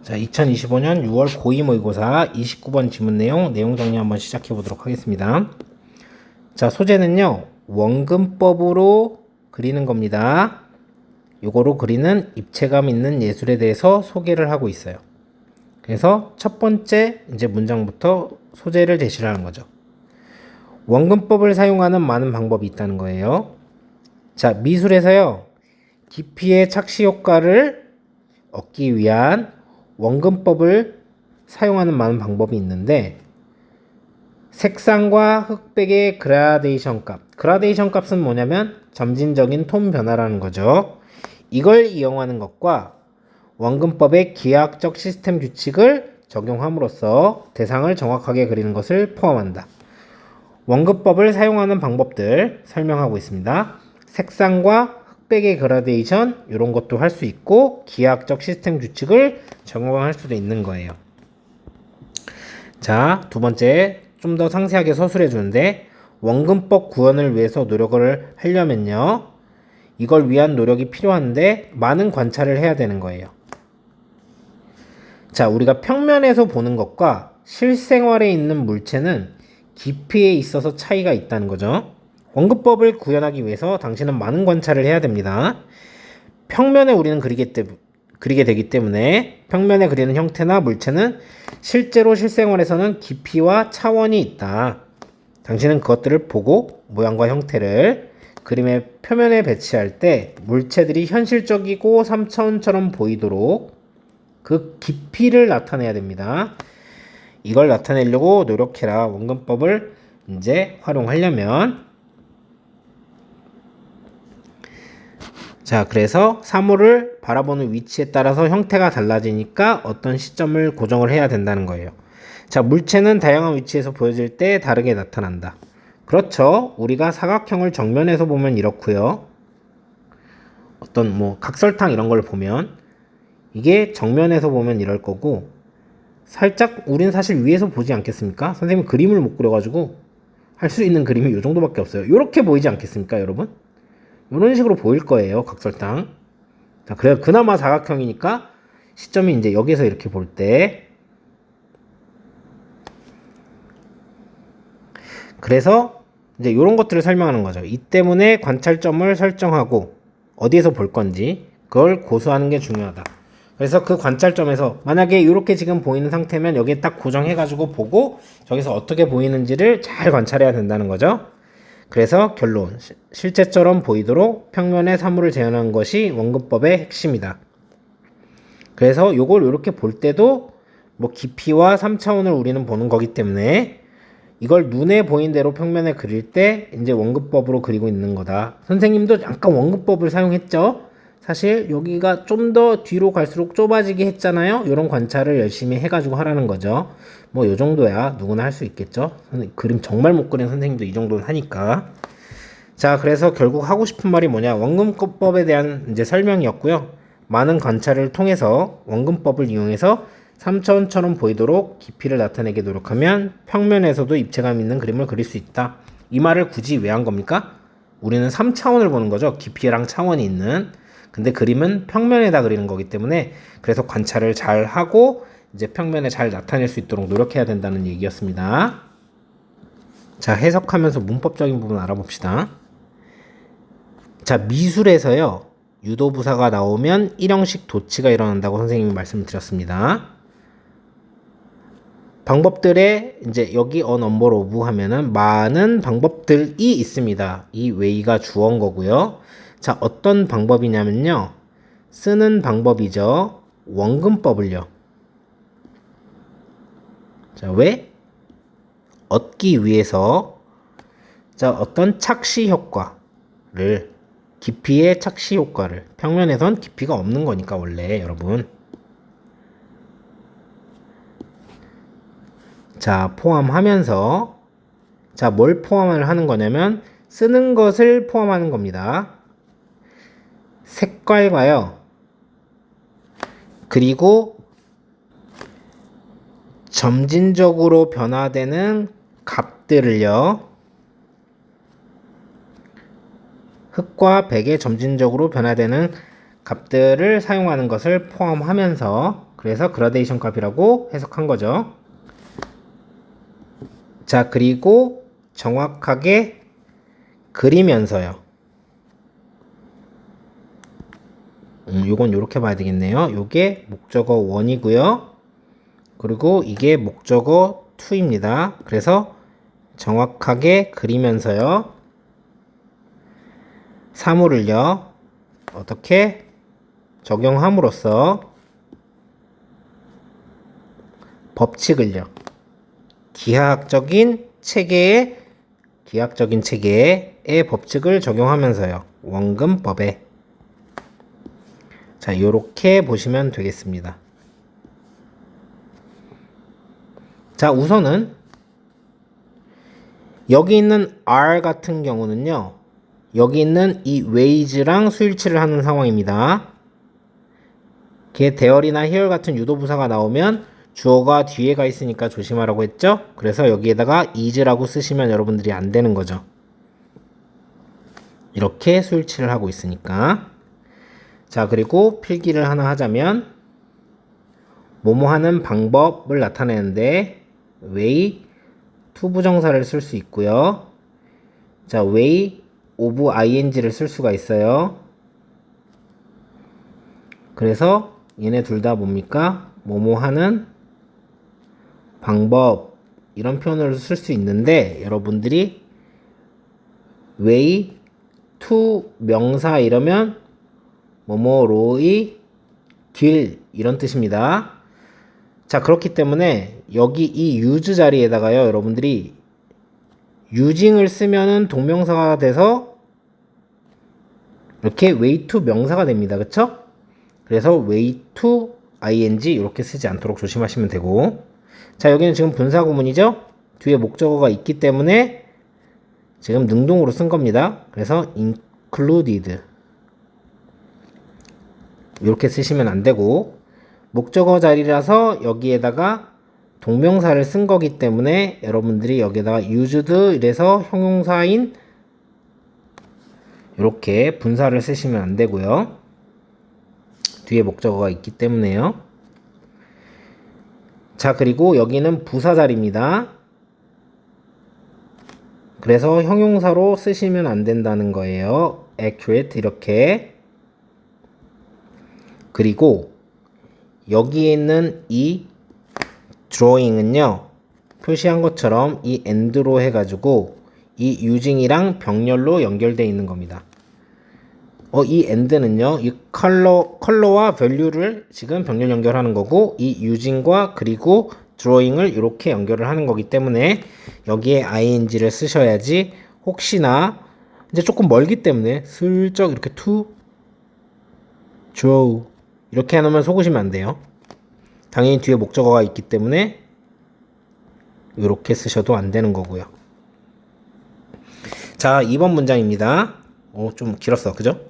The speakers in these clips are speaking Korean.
자, 2025년 6월 고2 모의고사 29번 지문 내용 정리 한번 시작해 보도록 하겠습니다. 자, 소재는요, 원근법으로 그리는 겁니다. 요거로 그리는 입체감 있는 예술에 대해서 소개를 하고 있어요. 그래서 첫 번째 이제 문장부터 소재를 제시를 하는 거죠. 원근법을 사용하는 많은 방법이 있다는 거예요. 자, 미술에서요, 깊이의 착시 효과를 얻기 위한 원근법을 사용하는 많은 방법이 있는데, 색상과 흑백의 그라데이션 값. 그라데이션 값은 뭐냐면 점진적인 톤 변화라는 거죠. 이걸 이용하는 것과 원근법의 기하학적 시스템 규칙을 적용함으로써 대상을 정확하게 그리는 것을 포함한다. 원근법을 사용하는 방법들 설명하고 있습니다. 색상과 흑백의 그라데이션 이런 것도 할 수 있고 기하학적 시스템 규칙을 적용할 수도 있는 거예요. 자, 두 번째 좀 더 상세하게 서술해 주는데, 원근법 구현을 위해서 노력을 하려면요, 이걸 위한 노력이 필요한데 많은 관찰을 해야 되는 거예요. 자, 우리가 평면에서 보는 것과 실생활에 있는 물체는 깊이에 있어서 차이가 있다는 거죠. 원근법을 구현하기 위해서 당신은 많은 관찰을 해야 됩니다. 평면에 우리는 그리게 되기 때문에 평면에 그리는 형태나 물체는 실제로 실생활에서는 깊이와 차원이 있다. 당신은 그것들을 보고 모양과 형태를 그림의 표면에 배치할 때 물체들이 현실적이고 3차원처럼 보이도록 그 깊이를 나타내야 됩니다. 이걸 나타내려고 노력해라. 원근법을 이제 활용하려면. 자, 그래서 사물을 바라보는 위치에 따라서 형태가 달라지니까 어떤 시점을 고정을 해야 된다는 거예요. 자, 물체는 다양한 위치에서 보여질 때 다르게 나타난다. 그렇죠. 우리가 사각형을 정면에서 보면 이렇고요. 어떤 각설탕 이런 걸 보면 이게 정면에서 보면 이럴 거고, 살짝 우린 사실 위에서 보지 않겠습니까? 선생님 그림을 못 그려가지고 할 수 있는 그림이 이 정도밖에 없어요. 이렇게 보이지 않겠습니까, 여러분? 이런 식으로 보일 거예요, 각설탕. 자, 그래 그나마 사각형이니까 시점이 이제 여기서 이렇게 볼 때, 그래서 이제 이런 것들을 설명하는 거죠. 이 때문에 관찰점을 설정하고 어디에서 볼 건지 그걸 고수하는 게 중요하다. 그래서 그 관찰점에서 만약에 이렇게 지금 보이는 상태면 여기에 딱 고정해가지고 보고 저기서 어떻게 보이는지를 잘 관찰해야 된다는 거죠. 그래서 결론, 실제처럼 보이도록 평면에 사물을 재현한 것이 원근법의 핵심이다. 그래서 요걸 이렇게 볼 때도 깊이와 3차원을 우리는 보는 거기 때문에 이걸 눈에 보인 대로 평면에 그릴 때 이제 원근법으로 그리고 있는 거다. 선생님도 잠깐 원근법을 사용했죠. 사실 여기가 좀 더 뒤로 갈수록 좁아지게 했잖아요. 이런 관찰을 열심히 해가지고 하라는 거죠. 요 정도야 누구나 할 수 있겠죠. 그림 정말 못 그린 선생님도 이 정도는 하니까. 자, 그래서 결국 하고 싶은 말이 뭐냐, 원근법에 대한 이제 설명이었고요. 많은 관찰을 통해서 원근법을 이용해서 3차원처럼 보이도록 깊이를 나타내게 노력하면 평면에서도 입체감 있는 그림을 그릴 수 있다. 이 말을 굳이 왜 한 겁니까? 우리는 3차원을 보는 거죠. 깊이랑 차원이 있는. 근데 그림은 평면에다 그리는 거기 때문에, 그래서 관찰을 잘 하고 이제 평면에 잘 나타낼 수 있도록 노력해야 된다는 얘기였습니다. 자, 해석하면서 문법적인 부분 알아봅시다. 자, 미술에서요, 유도부사가 나오면 일형식 도치가 일어난다고 선생님이 말씀을 드렸습니다. 방법들에 이제 여기 on number of 하면은 많은 방법들이 있습니다. 이 way가 주어인 거고요. 자, 어떤 방법이냐면요, 쓰는 방법이죠. 원근법을요. 자, 왜? 얻기 위해서. 자, 어떤 착시 효과를, 깊이의 착시 효과를, 평면에선 깊이가 없는 거니까 원래 여러분. 자, 포함하면서, 자, 뭘 포함을 하는 거냐면 쓰는 것을 포함하는 겁니다. 색깔과요, 그리고 점진적으로 변화되는 값들을요, 흑과 백의 점진적으로 변화되는 값들을 사용하는 것을 포함하면서 그래서 그라데이션 값이라고 해석한 거죠. 자, 그리고 정확하게 그리면서요. 요건 요렇게 봐야 되겠네요. 요게 목적어 1이고요. 그리고 이게 목적어 2입니다. 그래서 정확하게 그리면서요. 사물을요. 어떻게 적용함으로써 법칙을요. 기하학적인 체계의 법칙을 적용하면서요. 원금법에. 자, 요렇게 보시면 되겠습니다. 자, 우선은 여기 있는 R 같은 경우는요. 여기 있는 이 wage랑 수일치를 하는 상황입니다. 이게 there이나 here 같은 유도부사가 나오면 주어가 뒤에 가 있으니까 조심하라고 했죠? 그래서 여기에다가 is라고 쓰시면 여러분들이 안 되는 거죠. 이렇게 수일치를 하고 있으니까. 자, 그리고 필기를 하나 하자면 뭐뭐 하는 방법을 나타내는데 way 투부정사를 쓸 수 있고요. 자, way of ing를 쓸 수가 있어요. 그래서 얘네 둘 다 뭡니까? 뭐뭐 하는 방법 이런 표현을 쓸 수 있는데 여러분들이 way to 명사 이러면 뭐뭐로의 길 이런 뜻입니다. 자, 그렇기 때문에 여기 이 use 자리에다가요 여러분들이 using을 쓰면은 동명사가 돼서 이렇게 way to 명사가 됩니다. 그쵸? 그래서 way to ing 이렇게 쓰지 않도록 조심하시면 되고, 자, 여기는 지금 분사구문이죠? 뒤에 목적어가 있기 때문에 지금 능동으로 쓴 겁니다. 그래서 included 이렇게 쓰시면 안 되고, 목적어 자리라서 여기에다가 동명사를 쓴 거기 때문에 여러분들이 여기에다가 used 이래서 형용사인 이렇게 분사를 쓰시면 안 되고요. 뒤에 목적어가 있기 때문에요. 자, 그리고 여기는 부사 자리입니다. 그래서 형용사로 쓰시면 안 된다는 거예요. accurate 이렇게. 그리고 여기에 있는 이 drawing은요 표시한 것처럼 이 and로 해가지고 이 using이랑 병렬로 연결되어 있는 겁니다. 이 and는요 이 컬러와 value를 지금 병렬 연결하는 거고, 이 using과 그리고 drawing을 이렇게 연결을 하는 거기 때문에 여기에 ing를 쓰셔야지, 혹시나 이제 조금 멀기 때문에 슬쩍 이렇게 to draw 이렇게 해놓으면 속으시면 안 돼요. 당연히 뒤에 목적어가 있기 때문에 이렇게 쓰셔도 안 되는 거고요. 자, 2번 문장입니다. 좀 길었어, 그죠?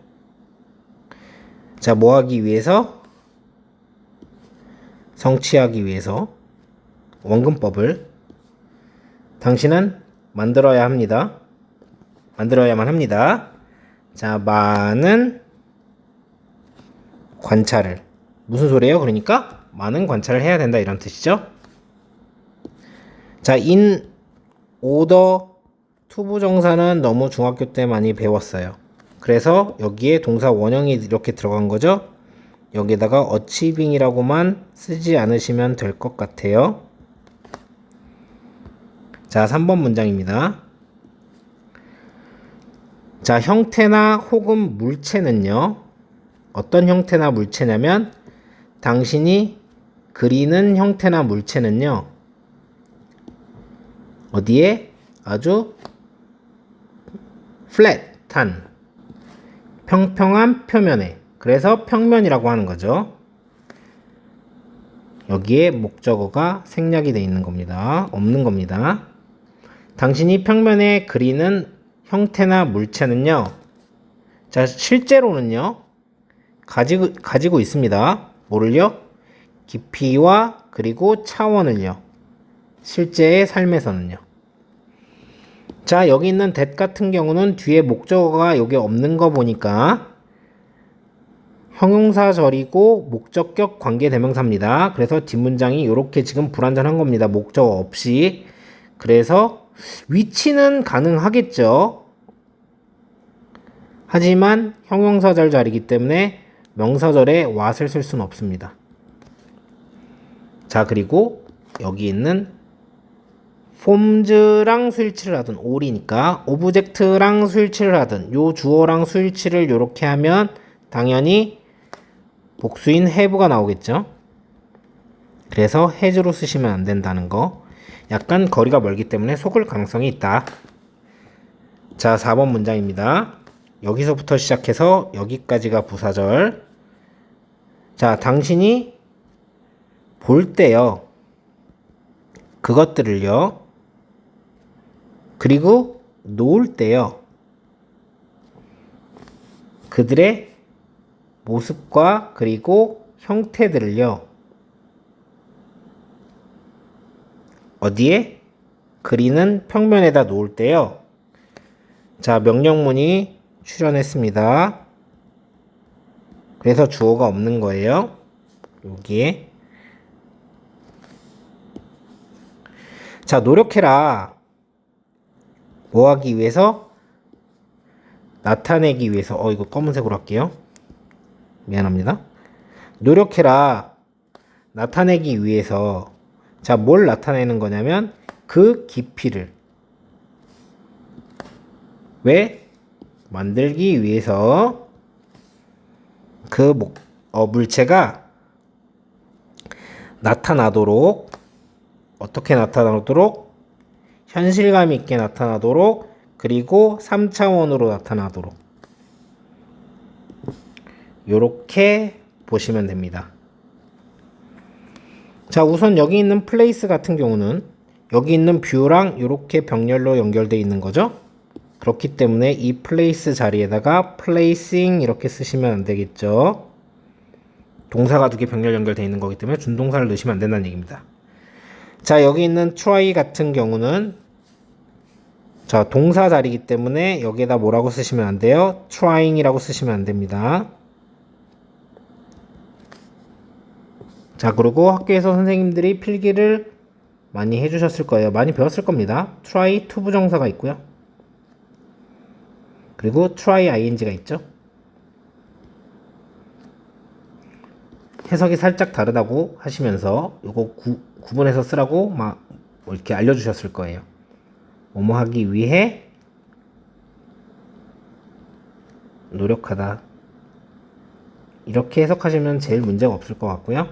자, 뭐 하기 위해서? 성취하기 위해서 원근법을 당신은 만들어야 합니다. 만들어야만 합니다. 자, 많은 관찰을, 무슨 소리예요? 그러니까 많은 관찰을 해야 된다 이런 뜻이죠. 자, in order 투부정사는 너무 중학교 때 많이 배웠어요. 그래서 여기에 동사 원형이 이렇게 들어간 거죠. 여기에다가 achieving이라고만 쓰지 않으시면 될 것 같아요. 자, 3번 문장입니다. 자, 형태나 혹은 물체는요, 어떤 형태나 물체냐면 당신이 그리는 형태나 물체는요 어디에? 아주 flat한 평평한 표면에, 그래서 평면이라고 하는 거죠. 여기에 목적어가 생략이 되어 있는 겁니다. 없는 겁니다. 당신이 평면에 그리는 형태나 물체는요, 자, 실제로는요 가지고 있습니다. 뭐를요? 깊이와 그리고 차원을요. 실제의 삶에서는요. 자, 여기 있는 that 같은 경우는 뒤에 목적어가 여기 없는 거 보니까 형용사절이고 목적격 관계대명사입니다. 그래서 뒷문장이 이렇게 지금 불완전한 겁니다. 목적 없이. 그래서 위치는 가능하겠죠. 하지만 형용사절 자리이기 때문에 명사절에 what을 쓸 수는 없습니다. 자, 그리고 여기 있는 forms랑 수일치를 하든 all이니까 object랑 수일치를 하든 요 주어랑 수일치를 이렇게 하면 당연히 복수인 have가 나오겠죠. 그래서 has로 쓰시면 안 된다는 거. 약간 거리가 멀기 때문에 속을 가능성이 있다. 자, 4번 문장입니다. 여기서부터 시작해서 여기까지가 부사절. 자, 당신이 볼 때요. 그것들을요. 그리고 놓을 때요. 그들의 모습과 그리고 형태들을요. 어디에? 그리는 평면에다 놓을 때요. 자, 명령문이 출현했습니다. 그래서 주어가 없는 거예요. 여기에. 자, 노력해라. 뭐 하기 위해서? 나타내기 위해서. 이거 검은색으로 할게요. 미안합니다. 노력해라. 나타내기 위해서. 자, 뭘 나타내는 거냐면 그 깊이를. 왜? 만들기 위해서 그 물체가 나타나도록, 어떻게 나타나도록? 현실감 있게 나타나도록, 그리고 3차원으로 나타나도록. 요렇게 보시면 됩니다. 자, 우선 여기 있는 place 같은 경우는 여기 있는 뷰랑 이렇게 병렬로 연결되어 있는 거죠. 그렇기 때문에 이 place 자리에다가 placing 이렇게 쓰시면 안 되겠죠. 동사가 두 개 병렬 연결되어 있는 거기 때문에 준동사를 넣으시면 안 된다는 얘기입니다. 자, 여기 있는 try 같은 경우는 자, 동사 자리이기 때문에 여기에다 뭐라고 쓰시면 안 돼요? trying 이라고 쓰시면 안 됩니다. 자, 그리고 학교에서 선생님들이 필기를 많이 해주셨을 거예요. 많이 배웠을 겁니다. try to 부정사가 있고요. 그리고 try ing가 있죠. 해석이 살짝 다르다고 하시면서 이거 구분해서 쓰라고 막 이렇게 알려주셨을 거예요. 뭐뭐 하기 위해 노력하다. 이렇게 해석하시면 제일 문제가 없을 것 같고요.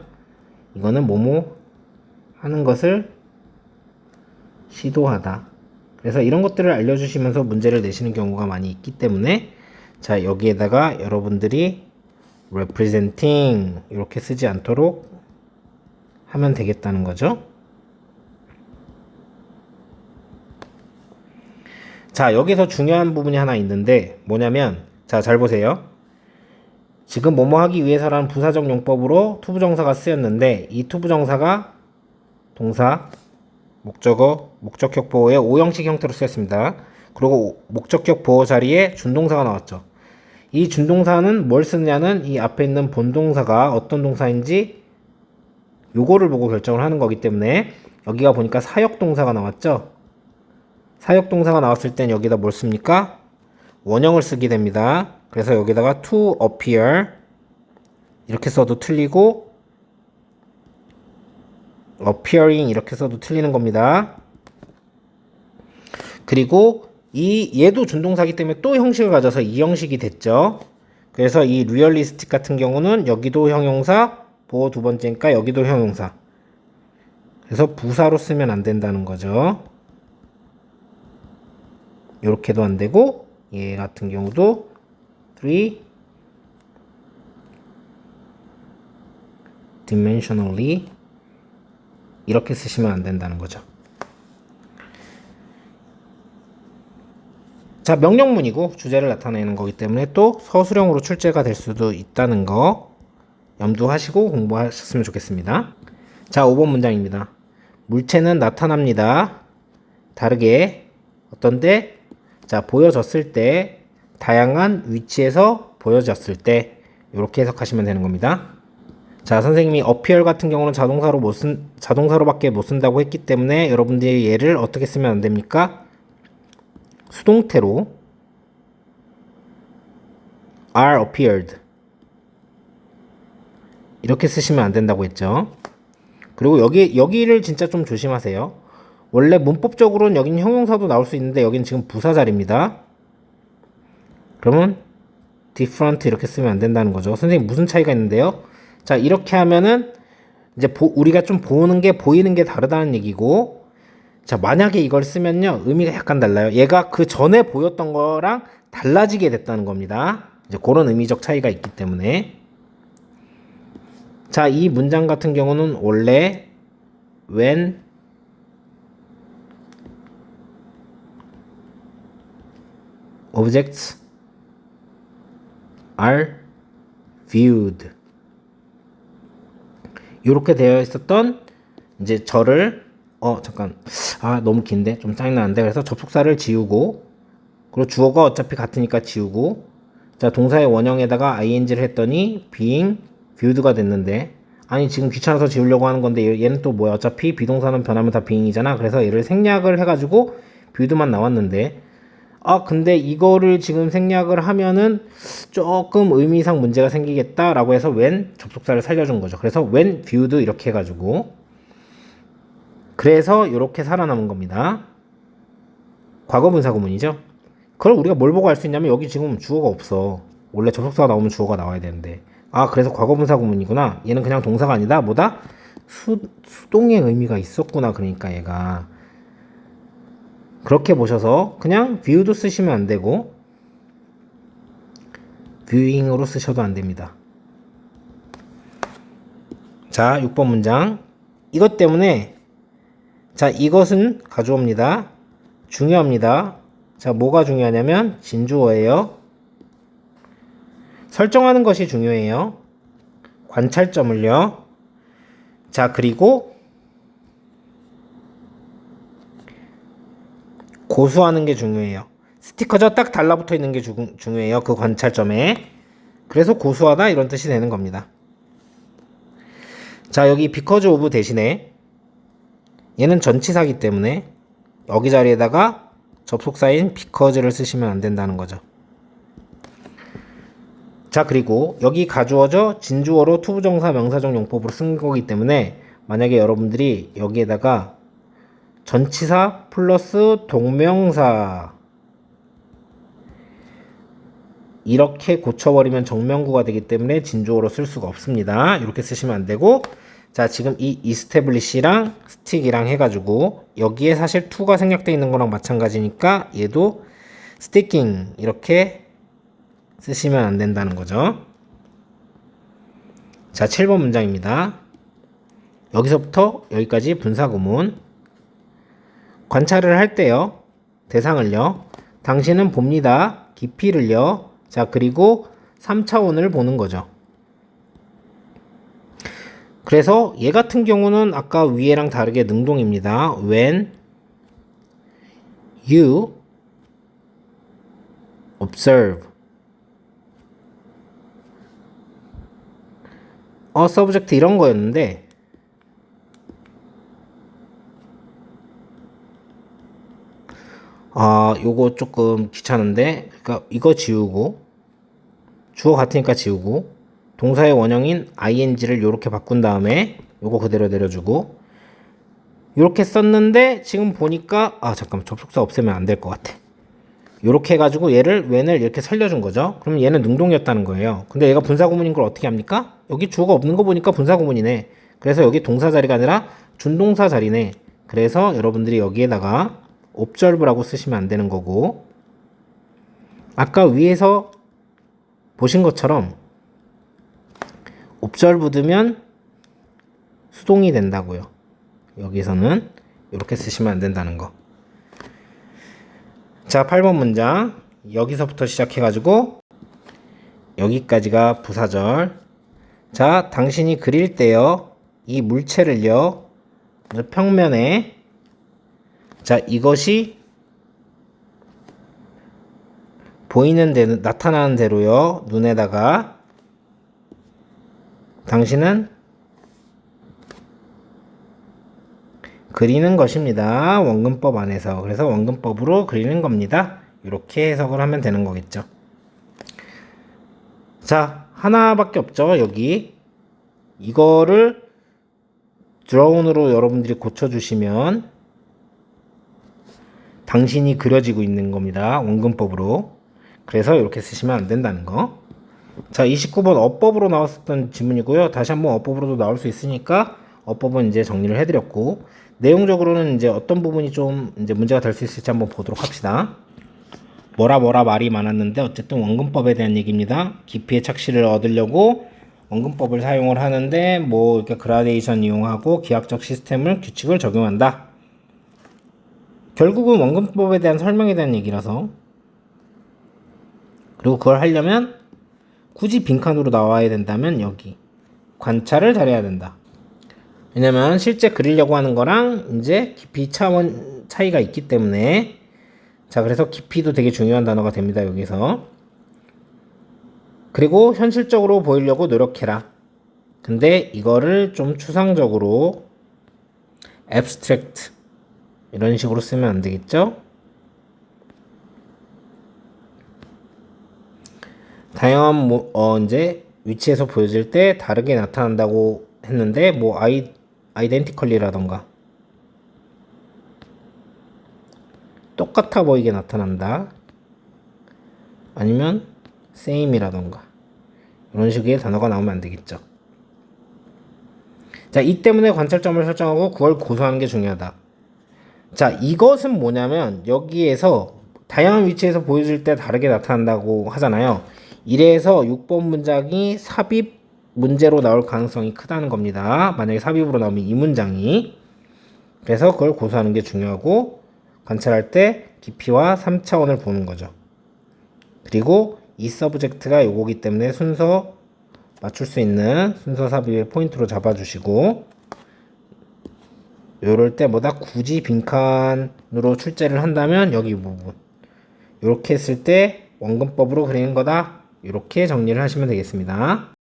이거는 뭐뭐 하는 것을 시도하다. 그래서 이런 것들을 알려주시면서 문제를 내시는 경우가 많이 있기 때문에 자, 여기에다가 여러분들이 representing 이렇게 쓰지 않도록 하면 되겠다는 거죠. 자, 여기서 중요한 부분이 하나 있는데 뭐냐면 자, 잘 보세요. 지금 뭐뭐 하기 위해서라는 부사적 용법으로 투부정사가 쓰였는데 이 투부정사가 동사, 목적어, 목적격 보호의 5형식 형태로 쓰였습니다. 그리고 목적격 보호 자리에 준동사가 나왔죠. 이 준동사는 뭘 쓰느냐는 이 앞에 있는 본동사가 어떤 동사인지 요거를 보고 결정을 하는 거기 때문에 여기가 보니까 사역동사가 나왔죠. 사역동사가 나왔을 땐 여기다 뭘 씁니까? 원형을 쓰게 됩니다. 그래서 여기다가 to appear 이렇게 써도 틀리고 appearing 이렇게 써도 틀리는 겁니다. 그리고 얘도 준동사이기 때문에 또 형식을 가져서 이 형식이 됐죠. 그래서 이 realistic 같은 경우는 여기도 형용사, 보호 두 번째니까 여기도 형용사. 그래서 부사로 쓰면 안 된다는 거죠. 이렇게도 안 되고 얘 같은 경우도 three-dimensionally 이렇게 쓰시면 안 된다는 거죠. 자, 명령문이고 주제를 나타내는 거기 때문에 또 서술형으로 출제가 될 수도 있다는 거 염두하시고 공부하셨으면 좋겠습니다. 자, 5번 문장입니다. 물체는 나타납니다. 다르게 어떤데? 자, 보여졌을 때, 다양한 위치에서 보여졌을 때 이렇게 해석하시면 되는 겁니다. 자, 선생님이 appear 같은 경우는 자동사로밖에 못 쓴다고 했기 때문에 여러분들이 얘를 어떻게 쓰면 안 됩니까? 수동태로 are appeared 이렇게 쓰시면 안 된다고 했죠. 그리고 여기를 진짜 좀 조심하세요. 원래 문법적으로는 여기는 형용사도 나올 수 있는데 여기는 지금 부사 자리입니다. 그러면 different 이렇게 쓰면 안 된다는 거죠. 선생님 무슨 차이가 있는데요? 자, 이렇게 하면은 이제 우리가 좀 보이는 게 다르다는 얘기고, 자, 만약에 이걸 쓰면요 의미가 약간 달라요. 얘가 그 전에 보였던 거랑 달라지게 됐다는 겁니다. 이제 그런 의미적 차이가 있기 때문에. 자, 이 문장 같은 경우는 원래 when objects are viewed 이렇게 되어 있었던 이제 절을 잠깐 너무 긴데 좀 짜증나는데 그래서 접속사를 지우고 그리고 주어가 어차피 같으니까 지우고 자 동사의 원형에다가 ing를 했더니 being viewed가 됐는데 아니 지금 귀찮아서 지우려고 하는 건데 얘는 또 뭐야 어차피 비동사는 변하면 다 being이잖아 그래서 얘를 생략을 해가지고 viewed만 나왔는데 근데 이거를 지금 생략을 하면은 조금 의미상 문제가 생기겠다라고 해서 when 접속사를 살려준 거죠. 그래서 when viewed 이렇게 해가지고 그래서 이렇게 살아남은 겁니다. 과거분사 구문이죠. 그걸 우리가 뭘 보고 알 수 있냐면 여기 지금 주어가 없어. 원래 접속사가 나오면 주어가 나와야 되는데 그래서 과거분사 구문이구나. 얘는 그냥 동사가 아니다. 뭐다? 수동의 의미가 있었구나. 그러니까 얘가 그렇게 보셔서 그냥 view도 쓰시면 안 되고 viewing으로 쓰셔도 안 됩니다. 자, 6번 문장. 이것 때문에 자, 이것은 가주어입니다. 중요합니다. 자, 뭐가 중요하냐면 진주어예요. 설정하는 것이 중요해요. 관찰점을요. 자, 그리고 고수하는 게 중요해요. 스티커죠? 딱 달라붙어 있는 게 중요해요. 그 관찰점에. 그래서 고수하다 이런 뜻이 되는 겁니다. 자, 여기 because of 대신에 얘는 전치사기 때문에 여기 자리에다가 접속사인 because를 쓰시면 안 된다는 거죠. 자, 그리고 여기 가주어죠? 진주어로 투부정사 명사적 용법으로 쓴 거기 때문에 만약에 여러분들이 여기에다가 전치사 플러스 동명사 이렇게 고쳐버리면 정명구가 되기 때문에 진주어로 쓸 수가 없습니다. 이렇게 쓰시면 안 되고 자 지금 이 establish랑 stick이랑 해가지고 여기에 사실 to가 생략되어 있는 거랑 마찬가지니까 얘도 sticking 이렇게 쓰시면 안 된다는 거죠. 자 7번 문장입니다. 여기서부터 여기까지 분사구문 관찰을 할 때요. 대상을요. 당신은 봅니다. 깊이를요. 자, 그리고 3차원을 보는 거죠. 그래서 얘 같은 경우는 아까 위에랑 다르게 능동입니다. When you observe subject 이런 거였는데 요거 조금 귀찮은데 그러니까 이거 지우고 주어 같으니까 지우고 동사의 원형인 ing를 요렇게 바꾼 다음에 요거 그대로 내려주고 요렇게 썼는데 지금 보니까 잠깐만 접속사 없애면 안 될 것 같아. 요렇게 해가지고 얘를 when을 이렇게 살려준 거죠. 그럼 얘는 능동이었다는 거예요. 근데 얘가 분사구문인 걸 어떻게 합니까? 여기 주어가 없는 거 보니까 분사구문이네. 그래서 여기 동사 자리가 아니라 준동사 자리네. 그래서 여러분들이 여기에다가 observe라고 쓰시면 안 되는 거고 아까 위에서 보신 것처럼 observed면 수동이 된다고요. 여기서는 이렇게 쓰시면 안 된다는 거. 자 8번 문장 여기서부터 시작해가지고 여기까지가 부사절. 자 당신이 그릴 때요 이 물체를요 평면에 자 이것이 보이는 대로 나타나는 대로요 눈에다가 당신은 그리는 것입니다. 원근법 안에서. 그래서 원근법으로 그리는 겁니다. 이렇게 해석을 하면 되는 거겠죠. 자, 하나밖에 없죠. 여기 이거를 드로운으로 여러분들이 고쳐주시면 당신이 그려지고 있는 겁니다. 원근법으로. 그래서 이렇게 쓰시면 안 된다는 거. 자, 29번 어법으로 나왔었던 지문이고요. 다시 한번 어법으로도 나올 수 있으니까 어법은 이제 정리를 해드렸고, 내용적으로는 이제 어떤 부분이 좀 이제 문제가 될 수 있을지 한번 보도록 합시다. 뭐라 말이 많았는데 어쨌든 원근법에 대한 얘기입니다. 깊이의 착시를 얻으려고 원근법을 사용을 하는데 뭐 이렇게 그라데이션 이용하고 기하학적 시스템을 규칙을 적용한다. 결국은 원근법에 대한 설명에 대한 얘기라서. 그리고 그걸 하려면 굳이 빈칸으로 나와야 된다면 여기 관찰을 잘해야 된다. 왜냐면 실제 그리려고 하는 거랑 이제 깊이 차원 차이가 있기 때문에. 자, 그래서 깊이도 되게 중요한 단어가 됩니다. 여기서. 그리고 현실적으로 보이려고 노력해라. 근데 이거를 좀 추상적으로 abstract 이런 식으로 쓰면 안 되겠죠? 다양한 이제 위치에서 보여질 때 다르게 나타난다고 했는데 뭐 identically라던가 똑같아 보이게 나타난다. 아니면 same이라던가 이런 식의 단어가 나오면 안 되겠죠. 자, 이 때문에 관찰점을 설정하고 그걸 고수하는 게 중요하다. 자, 이것은 뭐냐면 여기에서 다양한 위치에서 보여질 때 다르게 나타난다고 하잖아요. 이래서 6번 문장이 삽입 문제로 나올 가능성이 크다는 겁니다. 만약에 삽입으로 나오면 이 문장이. 그래서 그걸 고수하는 게 중요하고, 관찰할 때 깊이와 3차원을 보는 거죠. 그리고 이 서브젝트가 요거기 때문에 순서 맞출 수 있는 순서 삽입의 포인트로 잡아주시고, 요럴 때 뭐다 굳이 빈칸으로 출제를 한다면 여기 부분 이렇게 했을 때 원근법으로 그리는 거다. 이렇게 정리를 하시면 되겠습니다.